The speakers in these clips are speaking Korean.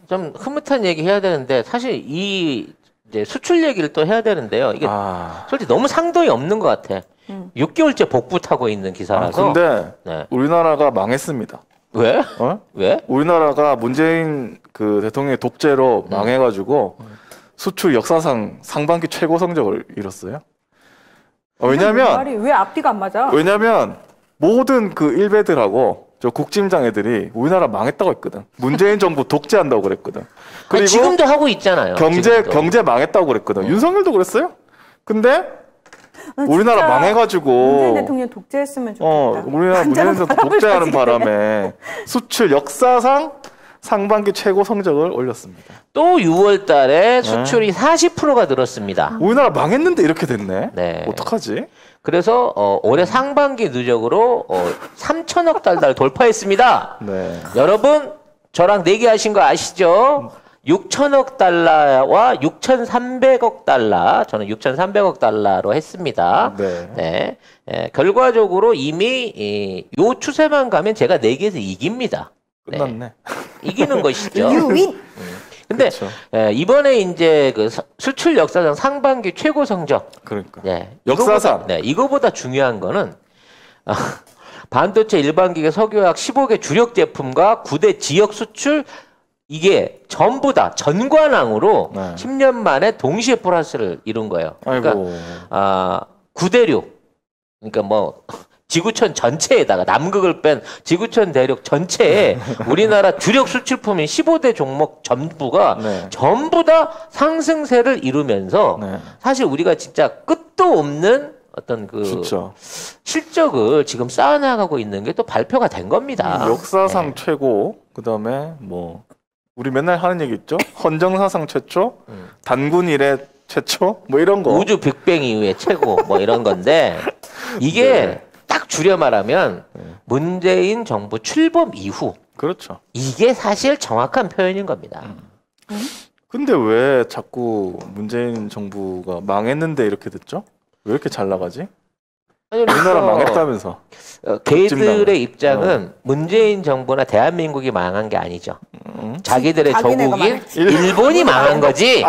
좀 흐뭇한 얘기 해야 되는데 사실 이 이제 수출 얘기를 또 해야 되는데요. 이게 솔직히 너무 상도이 없는 것 같아. 6개월째 복부 타고 있는 기사라서. 근데 네. 우리나라가 망했습니다. 왜? 왜? 우리나라가 문재인 그 대통령의 독재로 망해가지고 수출 역사상 상반기 최고 성적을 이뤘어요. 왜냐면 말이 왜 앞뒤가 안 맞아? 왜냐면 모든 그 일베들하고 저 국짐장 애들이 우리나라 망했다고 했거든. 문재인 정부 독재한다고 그랬거든. 그리고 아니, 지금도 하고 있잖아요. 경제 망했다고 그랬거든. 윤석열도 그랬어요. 근데 우리나라 망해가지고 문재인 대통령 독재했으면 좋겠다. 우리나라 문재인 대통령 독재하는 바람에 수출 역사상 상반기 최고 성적을 올렸습니다. 또 6월 달에 수출이 40%가 늘었습니다. 우리나라 망했는데 이렇게 됐네. 네. 어떡하지? 그래서 올해 상반기 누적으로 3천억 달러를 돌파했습니다. 네. 여러분 저랑 내기하신 거 아시죠? 6천억 달러와 6,300억 달러, 저는 6,300억 달러로 했습니다. 네. 네. 결과적으로 이미 요 추세만 가면 제가 내기에서 이깁니다. 끝났네. 네. 이기는 것이죠. You win. 근데 그렇죠. 이번에 이제 그 수출 역사상 상반기 최고 성적. 그러니까. 네. 역사상. 이거보다 중요한 거는 반도체 일반기계 석유화학 15개 주력 제품과 9대 지역 수출 이게 전부 다 전관항으로 네. 10년 만에 동시에 플러스를 이룬 거예요. 그러니까 아이고. 9대륙 그러니까 뭐 지구촌 전체에다가 남극을 뺀 지구촌 대륙 전체에 우리나라 주력 수출품인 15대 종목 전부가 네. 전부 다 상승세를 이루면서 네. 사실 우리가 진짜 끝도 없는 어떤 그 진짜. 실적을 지금 쌓아나가고 있는 게 또 발표가 된 겁니다. 역사상 최고, 그 다음에 뭐 우리 맨날 하는 얘기 있죠? 헌정사상 최초, 단군 이래 최초, 뭐 이런 거. 우주 빅뱅 이후에 최고 뭐 이런 건데 이게 네. 딱 줄여 말하면 문재인 정부 출범 이후 그렇죠. 이게 사실 정확한 표현인 겁니다. 근데 왜 자꾸 문재인 정부가 망했는데 이렇게 됐죠? 왜 이렇게 잘 나가지? 우리나라 망했다면서. 걔들의 입장은 문재인 정부나 대한민국이 망한 게 아니죠. 자기들의 조국인 일본이 망한 거지.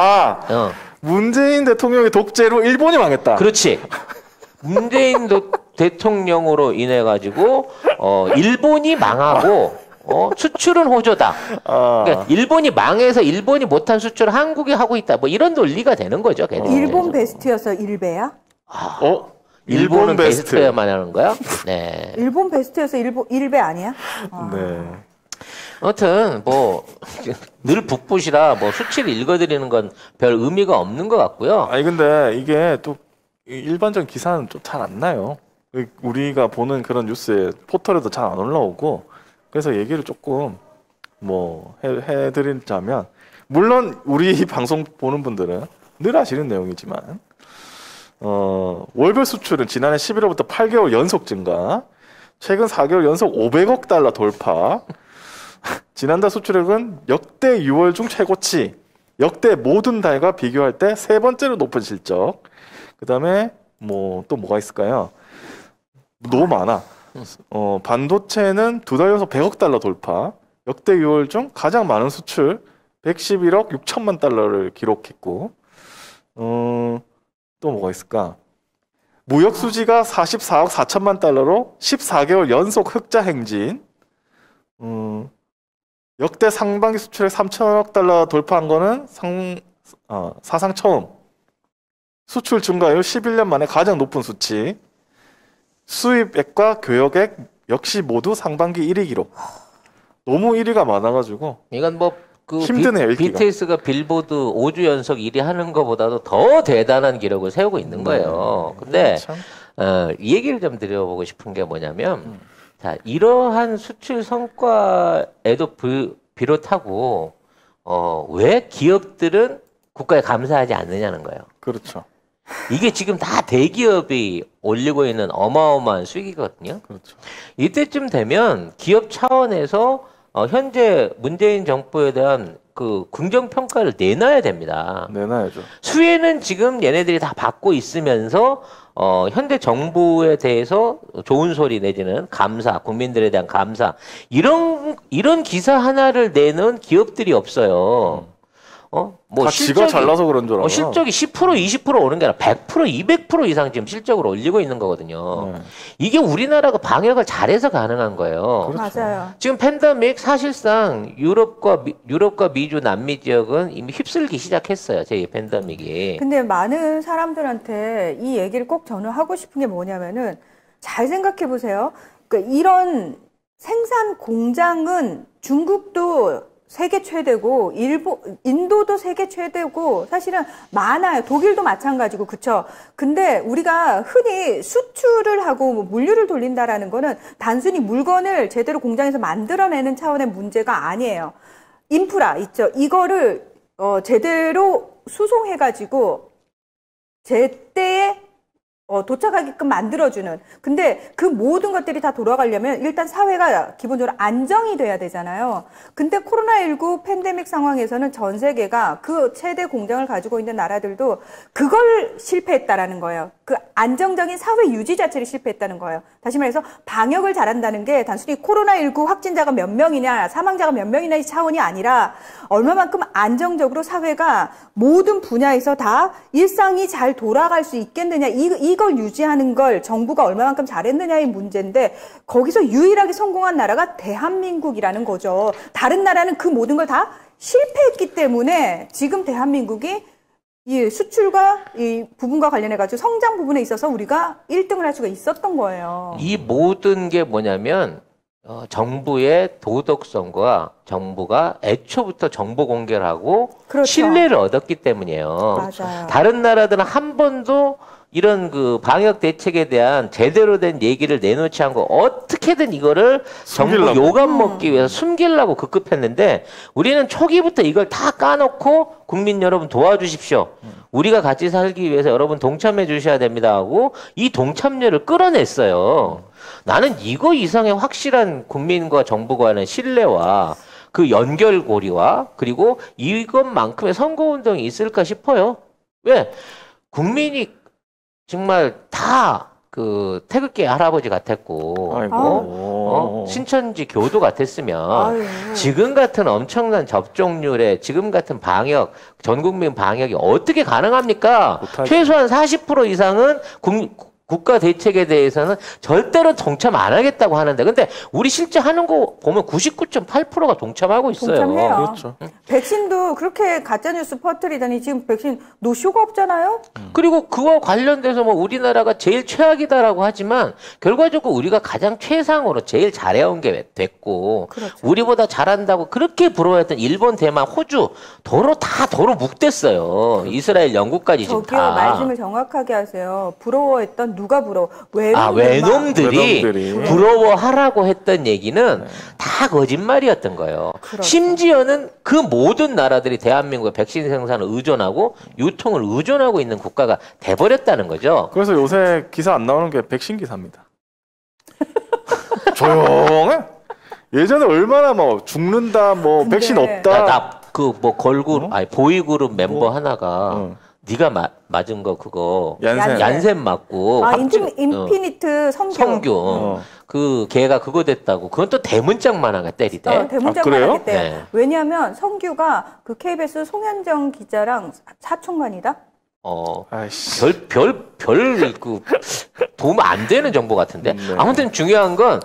문재인 대통령의 독재로 일본이 망했다. 그렇지. 문재인 대통령으로 인해 가지고 일본이 망하고 수출은 호조다. 그러니까 일본이 망해서 일본이 못한 수출을 한국이 하고 있다. 뭐 이런 논리가 되는 거죠. 일본 베스트여서 일배야? 일본은 베스트야만 하는 거야? 네. 일본 베스트여서 일배 아니야? 네. 아무튼 뭐 늘 북부시라 뭐 수치를 읽어드리는 건 별 의미가 없는 것 같고요. 아니 근데 이게 또 일반적인 기사는 좀 잘 안 나요. 우리가 보는 그런 뉴스에 포털에도 잘 안 올라오고 그래서 얘기를 조금 뭐 해드리자면 물론 우리 방송 보는 분들은 늘 아시는 내용이지만 월별 수출은 지난해 11월부터 8개월 연속 증가, 최근 4개월 연속 500억 달러 돌파, 지난달 수출액은 역대 6월 중 최고치, 역대 모든 달과 비교할 때 세 번째로 높은 실적. 그 다음에 뭐 또 뭐가 있을까요? 너무 많아. 반도체는 두 달 연속 100억 달러 돌파, 역대 6월 중 가장 많은 수출 111억 6천만 달러를 기록했고, 또 뭐가 있을까? 무역 수지가 44억 4천만 달러로 14개월 연속 흑자 행진. 역대 상반기 수출액 3천억 달러 돌파한 거는 사상 처음. 수출 증가율 11년 만에 가장 높은 수치. 수입액과 교역액 역시 모두 상반기 1위 기록. 너무 1위가 많아가지고 이건 뭐 그 힘드네요. BTS가 빌보드 5주 연속 1위 하는 것보다도 더 대단한 기록을 세우고 있는 거예요. 근데 이 얘기를 좀 드려보고 싶은 게 뭐냐면 자, 이러한 수출 성과에도 비롯하고 왜 기업들은 국가에 감사하지 않느냐는 거예요. 그렇죠. 이게 지금 다 대기업이 올리고 있는 어마어마한 수익이거든요. 그렇죠. 이때쯤 되면 기업 차원에서 현재 문재인 정부에 대한 그 긍정 평가를 내놔야 됩니다. 내놔야죠. 수혜는 지금 얘네들이 다 받고 있으면서 현대 정부에 대해서 좋은 소리 내지는 감사, 국민들에 대한 감사 이런 기사 하나를 내는 기업들이 없어요. 뭐 다 지가 잘나서 그런 줄 알아. 실적이 10% 20% 오른 게 아니라 100% 200% 이상 지금 실적을 올리고 있는 거거든요. 이게 우리나라가 방역을 잘해서 가능한 거예요. 그렇죠. 맞아요. 지금 팬데믹 사실상 유럽과 미주 남미 지역은 이미 휩쓸기 시작했어요. 제 팬데믹이. 근데 많은 사람들한테 이 얘기를 꼭 저는 하고 싶은 게 뭐냐면은 잘 생각해 보세요. 그러니까 이런 생산 공장은 중국도 세계 최대고 인도도 세계 최대고 사실은 많아요. 독일도 마찬가지고 그쵸? 근데 우리가 흔히 수출을 하고 뭐 물류를 돌린다라는 거는 단순히 물건을 제대로 공장에서 만들어내는 차원의 문제가 아니에요. 인프라 있죠. 이거를 제대로 수송해가지고 제때에 도착하게끔 만들어주는. 근데 그 모든 것들이 다 돌아가려면 일단 사회가 기본적으로 안정이 돼야 되잖아요. 근데 코로나19 팬데믹 상황에서는 전 세계가 그 최대 공장을 가지고 있는 나라들도 그걸 실패했다라는 거예요. 그 안정적인 사회 유지 자체를 실패했다는 거예요. 다시 말해서 방역을 잘한다는 게 단순히 코로나19 확진자가 몇 명이냐, 사망자가 몇 명이냐 이 차원이 아니라 얼마만큼 안정적으로 사회가 모든 분야에서 다 일상이 잘 돌아갈 수 있겠느냐, 이걸 유지하는 걸 정부가 얼마만큼 잘했느냐의 문제인데 거기서 유일하게 성공한 나라가 대한민국이라는 거죠. 다른 나라는 그 모든 걸 다 실패했기 때문에 지금 대한민국이 이 수출과 이 부분과 관련해가지고 성장 부분에 있어서 우리가 1등을 할 수가 있었던 거예요. 이 모든 게 뭐냐면 정부의 도덕성과 정부가 애초부터 정보 공개를 하고 그렇죠. 신뢰를 얻었기 때문이에요. 맞아요. 다른 나라들은 한 번도 이런 그 방역 대책에 대한 제대로 된 얘기를 내놓지 않고 어떻게든 이거를 정부 숨기려고. 요감 먹기 위해서 숨기려고 급급했는데 우리는 초기부터 이걸 다 까놓고 국민 여러분 도와주십시오. 우리가 같이 살기 위해서 여러분 동참해 주셔야 됩니다 하고 이 동참료를 끌어냈어요. 나는 이거 이상의 확실한 국민과 정부 간의 신뢰와 그 연결고리와 그리고 이것만큼의 선거운동이 있을까 싶어요. 왜? 국민이 정말 다 그 태극기 할아버지 같았고 신천지 교도 같았으면 아유. 지금 같은 엄청난 접종률에 지금 같은 방역 전 국민 방역이 어떻게 가능합니까? 못하죠. 최소한 40% 이상은 국가 대책에 대해서는 절대로 동참 안 하겠다고 하는데 근데 우리 실제 하는 거 보면 99.8%가 동참하고 있어요. 동참해요. 그렇죠. 백신도 그렇게 가짜뉴스 퍼뜨리더니 지금 백신 노쇼가 없잖아요. 그리고 그와 관련돼서 뭐 우리나라가 제일 최악이다라고 하지만 결과적으로 우리가 가장 최상으로 제일 잘해온 게 됐고 그렇죠. 우리보다 잘한다고 그렇게 부러워했던 일본, 대만, 호주 도로 부됐어요. 이스라엘, 영국까지 지금 저기요 다. 말씀을 정확하게 하세요. 부러워했던 누가 부러워? 외놈들만. 외놈들이 부러워하라고 했던 얘기는 다 거짓말이었던 거예요. 그렇죠. 심지어는 그 모든 나라들이 대한민국의 백신 생산을 의존하고 유통을 의존하고 있는 국가가 돼버렸다는 거죠. 그래서 요새 기사 안 나오는 게 백신 기사입니다. 조용해. 예전에 얼마나 뭐 죽는다, 뭐 근데- 백신 없다. 나 그 뭐 걸그룹, 아니 보이그룹 멤버 하나가 네가 맞은 거 그거 얀센. 얀센 맞고 인피니트 성규 그 걔가 그거 됐다고 그건 또 대문짝만 하게 때리대. 대문짝만 그래요? 하겠대요. 네. 왜냐하면 성규가 그 KBS 송현정 기자랑 사촌관이다. 아이씨. 그 도움 안 되는 정보 같은데. 네. 아무튼 중요한 건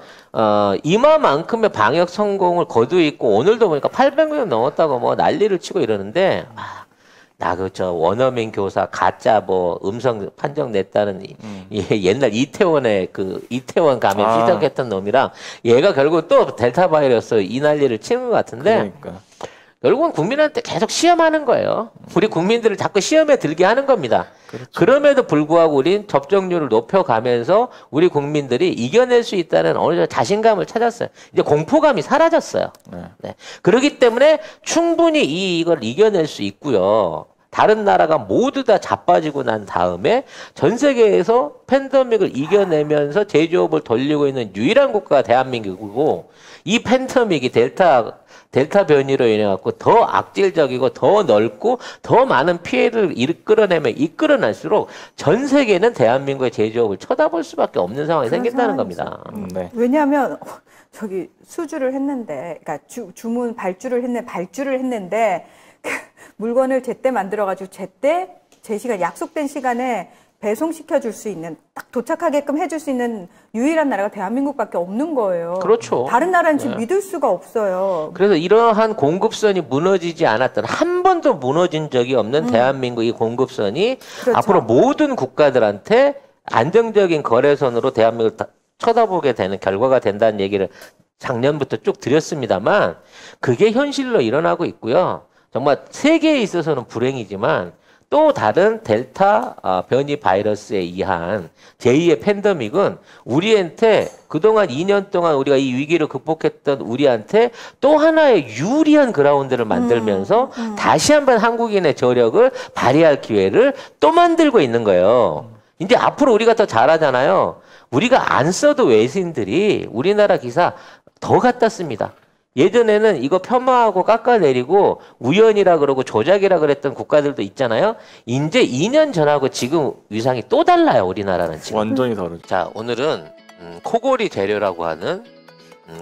이마만큼의 방역 성공을 거두있고 오늘도 보니까 800명 넘었다고 뭐 난리를 치고 이러는데 나 그 저 원어민 교사 가짜 뭐 음성 판정 냈다는 옛날 이태원의 그 이태원 감염 시작했던 놈이랑 얘가 결국 또 델타 바이러스 이 난리를 치는 것 같은데. 그러니까. 결국은 국민한테 계속 시험하는 거예요. 우리 국민들을 자꾸 시험에 들게 하는 겁니다. 그렇죠. 그럼에도 불구하고 우린 접종률을 높여가면서 우리 국민들이 이겨낼 수 있다는 어느 정도 자신감을 찾았어요. 이제 공포감이 사라졌어요. 네. 그렇기 때문에 충분히 이걸 이겨낼 수 있고요. 다른 나라가 모두 다 자빠지고 난 다음에 전 세계에서 팬데믹을 이겨내면서 제조업을 돌리고 있는 유일한 국가가 대한민국이고 이 팬데믹이 델타 델타 변이로 인해 갖고 더 악질적이고 더 넓고 더 많은 피해를 이끌어낼수록 전 세계는 대한민국의 제조업을 쳐다볼 수밖에 없는 상황이 생긴다는 겁니다. 네. 왜냐하면 저기 수주를 했는데, 그러니까 주문 발주를 했는데 그 물건을 제때 만들어가지고 제때 제 시간 약속된 시간에 배송시켜 줄 수 있는, 딱 도착하게끔 해줄 수 있는 유일한 나라가 대한민국밖에 없는 거예요. 그렇죠. 다른 나라는 지금 믿을 수가 없어요. 그래서 이러한 공급선이 무너지지 않았던, 한 번도 무너진 적이 없는 대한민국의 공급선이 그렇죠. 앞으로 모든 국가들한테 안정적인 거래선으로 대한민국을 쳐다보게 되는 결과가 된다는 얘기를 작년부터 쭉 드렸습니다만, 그게 현실로 일어나고 있고요. 정말 세계에 있어서는 불행이지만 또 다른 델타 변이 바이러스에 의한 제2의 팬데믹은 우리한테 그동안 2년 동안 우리가 이 위기를 극복했던 우리한테 또 하나의 유리한 그라운드를 만들면서 다시 한번 한국인의 저력을 발휘할 기회를 또 만들고 있는 거예요. 이제 앞으로 우리가 더 잘하잖아요. 우리가 안 써도 외신들이 우리나라 기사 더 갖다 씁니다. 예전에는 이거 폄하하고 깎아내리고 우연이라 그러고 조작이라 그랬던 국가들도 있잖아요. 이제 2년 전하고 지금 위상이 또 달라요. 우리나라는 지금. 완전히 다르죠. 자, 오늘은 코골이 재료라고 하는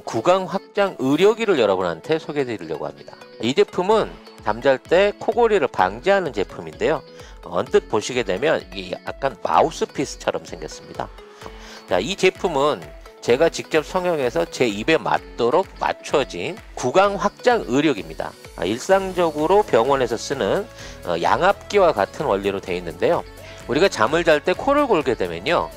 구강 확장 의료기를 여러분한테 소개해 드리려고 합니다. 이 제품은 잠잘 때 코골이를 방지하는 제품인데요. 언뜻 보시게 되면 이게 약간 마우스피스처럼 생겼습니다. 자, 이 제품은 제가 직접 성형해서 제 입에 맞도록 맞춰진 구강 확장 의료기입니다. 일상적으로 병원에서 쓰는 양압기와 같은 원리로 되어 있는데요. 우리가 잠을 잘 때 코를 골게 되면요,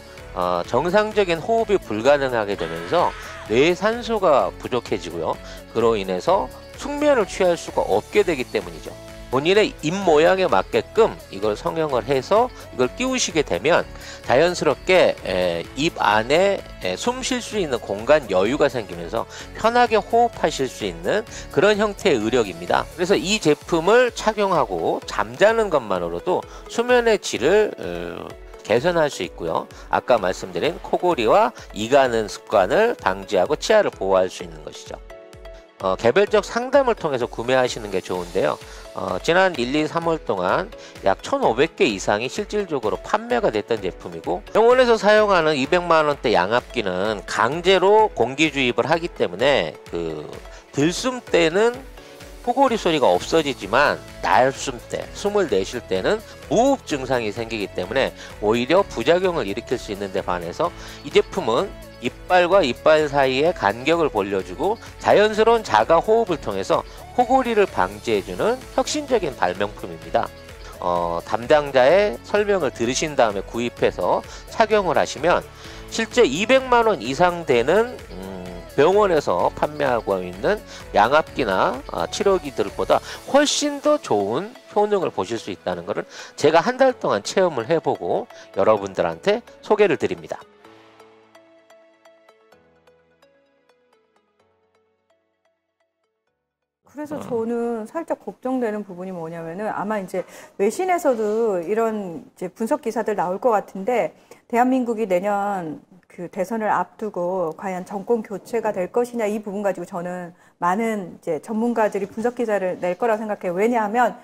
정상적인 호흡이 불가능하게 되면서 뇌에 산소가 부족해지고요. 그로 인해서 숙면을 취할 수가 없게 되기 때문이죠. 본인의 입 모양에 맞게끔 이걸 성형을 해서 이걸 끼우시게 되면 자연스럽게 입 안에 숨 쉴 수 있는 공간 여유가 생기면서 편하게 호흡하실 수 있는 그런 형태의 의력입니다. 그래서 이 제품을 착용하고 잠자는 것만으로도 수면의 질을 개선할 수 있고요. 아까 말씀드린 코골이와 이가는 습관을 방지하고 치아를 보호할 수 있는 것이죠. 개별적 상담을 통해서 구매하시는 게 좋은데요. 지난 1, 2, 3월 동안 약 1,500개 이상이 실질적으로 판매가 됐던 제품이고, 병원에서 사용하는 200만 원대 양압기는 강제로 공기 주입을 하기 때문에 들숨 때는 코골이 소리가 없어지지만 날숨 때, 숨을 내쉴 때는 무호흡 증상이 생기기 때문에 오히려 부작용을 일으킬 수 있는 데 반해서 이 제품은 이빨과 이빨 사이의 간격을 벌려주고 자연스러운 자가 호흡을 통해서 코골이를 방지해주는 혁신적인 발명품입니다. 담당자의 설명을 들으신 다음에 구입해서 착용을 하시면 실제 200만 원 이상 되는 병원에서 판매하고 있는 양압기나 치료기들보다 훨씬 더 좋은 효능을 보실 수 있다는 것을 제가 한 달 동안 체험을 해보고 여러분들한테 소개를 드립니다. 그래서 저는 살짝 걱정되는 부분이 뭐냐면은, 아마 이제 외신에서도 이런 이제 분석 기사들 나올 것 같은데, 대한민국이 내년 그 대선을 앞두고 과연 정권 교체가 될 것이냐, 이 부분 가지고 저는 많은 이제 전문가들이 분석 기사를 낼 거라고 생각해요. 왜냐하면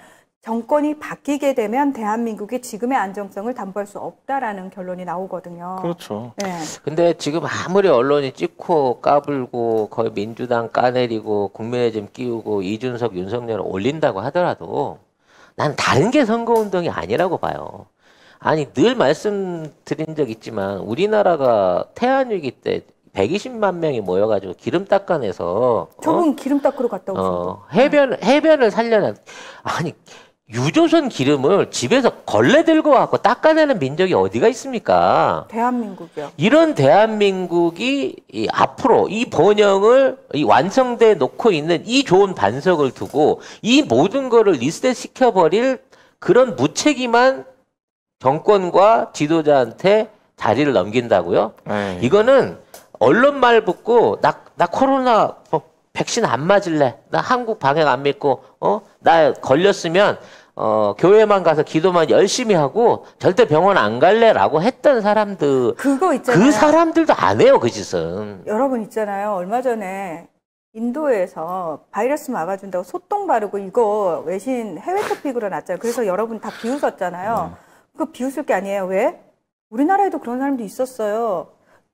정권이 바뀌게 되면 대한민국의 지금의 안정성을 담보할 수 없다라는 결론이 나오거든요. 그렇죠. 네. 근데 지금 아무리 언론이 찍고 까불고 거의 민주당 까내리고 국민의힘 끼우고 이준석, 윤석열을 올린다고 하더라도 난 다른 게 선거운동이 아니라고 봐요. 아니, 늘 말씀드린 적 있지만 우리나라가 태안위기 때 120만 명이 모여가지고 기름 닦아내서 저분 기름 닦으러 갔다 오셨죠. 해변을 살려낸, 아니, 유조선 기름을 집에서 걸레 들고 와서 닦아내는 민족이 어디가 있습니까? 대한민국이요. 이런 대한민국이 앞으로 이 번영을 완성돼 놓고 있는 이 좋은 반석을 두고 이 모든 거를 리셋 시켜버릴 그런 무책임한 정권과 지도자한테 자리를 넘긴다고요? 에이. 이거는 언론 말 붙고 나 코로나 백신 안 맞을래. 나 한국 방역 안 믿고 나 걸렸으면 교회만 가서 기도만 열심히 하고 절대 병원 안 갈래라고 했던 사람들, 그거 있잖아요. 그 사람들도 안 해요, 그 짓은. 여러분 있잖아요. 얼마 전에 인도에서 바이러스 막아준다고 소똥 바르고 이거 외신 해외 토픽으로 났잖아요. 그래서 여러분 다 비웃었잖아요. 그거 비웃을 게 아니에요. 왜? 우리나라에도 그런 사람도 있었어요.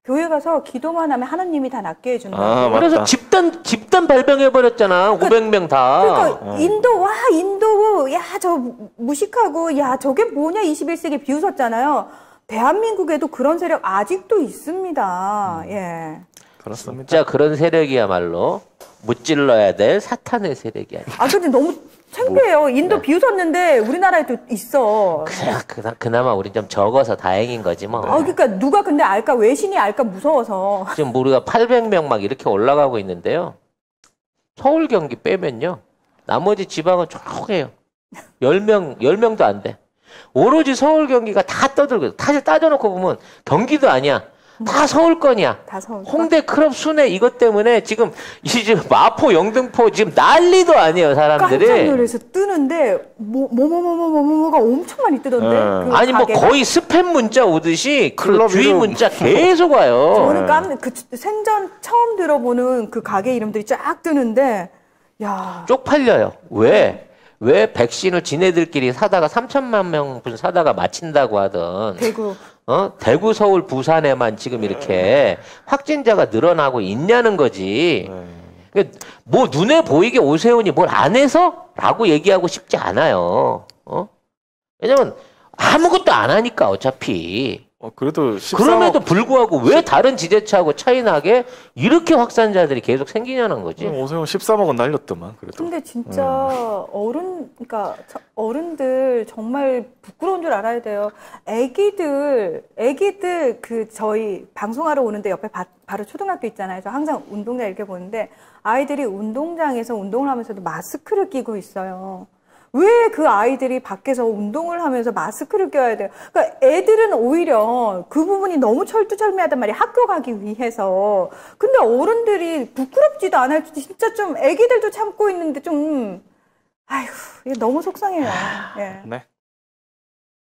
교회 가서 기도만 하면 하나님이 다 낫게 해준다. 아, 그래서 맞다. 집단 발병해버렸잖아. 500명 다. 그러니까 인도 야 저 무식하고 야 저게 뭐냐 21세기 비웃었잖아요. 대한민국에도 그런 세력 아직도 있습니다. 예. 그렇습니다. 진짜 그런 세력이야말로 무찔러야 될 사탄의 세력이야. 아 근데 너무 창피해요. 인도 비웃었는데 우리나라에도 있어. 그나마 우리 좀 적어서 다행인 거지 뭐. 아 그러니까 누가 근데 알까 외신이 알까 무서워서. 지금 우리가 800명 막 이렇게 올라가고 있는데요. 서울 경기 빼면요. 나머지 지방은 조용해요. 10명도 안 돼. 오로지 서울 경기가 다 떠들고 사실 따져놓고 보면 경기도 아니야. 다 서울권이야. 다 서울. 홍대 클럽 순회 이것 때문에 지금 마포 영등포 지금 난리도 아니에요 사람들이. 깜짝 놀라서 뜨는데 뭐가 엄청 많이 뜨던데. 그 아니 뭐 가게가. 거의 스팸 문자 오듯이 그 클럽 주의 이름. 문자 계속 와요. 저는 생전 처음 들어보는 그 가게 이름들이 쫙 뜨는데 야. 쪽팔려요. 왜 백신을 지네들끼리 사다가 3천만 명분 사다가 마친다고 하던 대구, 서울, 부산에만 지금 이렇게 확진자가 늘어나고 있냐는 거지. 그러니까 뭐 눈에 보이게 오세훈이 뭘 안 해서? 라고 얘기하고 싶지 않아요. 왜냐면 아무것도 안 하니까 어차피. 그래도 14억 그럼에도 불구하고 왜 다른 지자체하고 차이 나게 이렇게 확산자들이 계속 생기냐는 거지. 오세훈 13억은 날렸더만 그래도. 근데 진짜 그러니까 어른들 정말 부끄러운 줄 알아야 돼요. 애기들 그 저희 방송하러 오는데 옆에 바로 초등학교 있잖아요. 저 항상 운동장 이렇게 보는데 아이들이 운동장에서 운동을 하면서도 마스크를 끼고 있어요. 왜 그 아이들이 밖에서 운동을 하면서 마스크를 껴야 돼요? 그러니까 애들은 오히려 그 부분이 너무 철두철미하단 말이에요. 학교 가기 위해서. 근데 어른들이 부끄럽지도 않아요. 진짜 좀 애기들도 참고 있는데 좀 아이고 이게 너무 속상해요. 예. 네.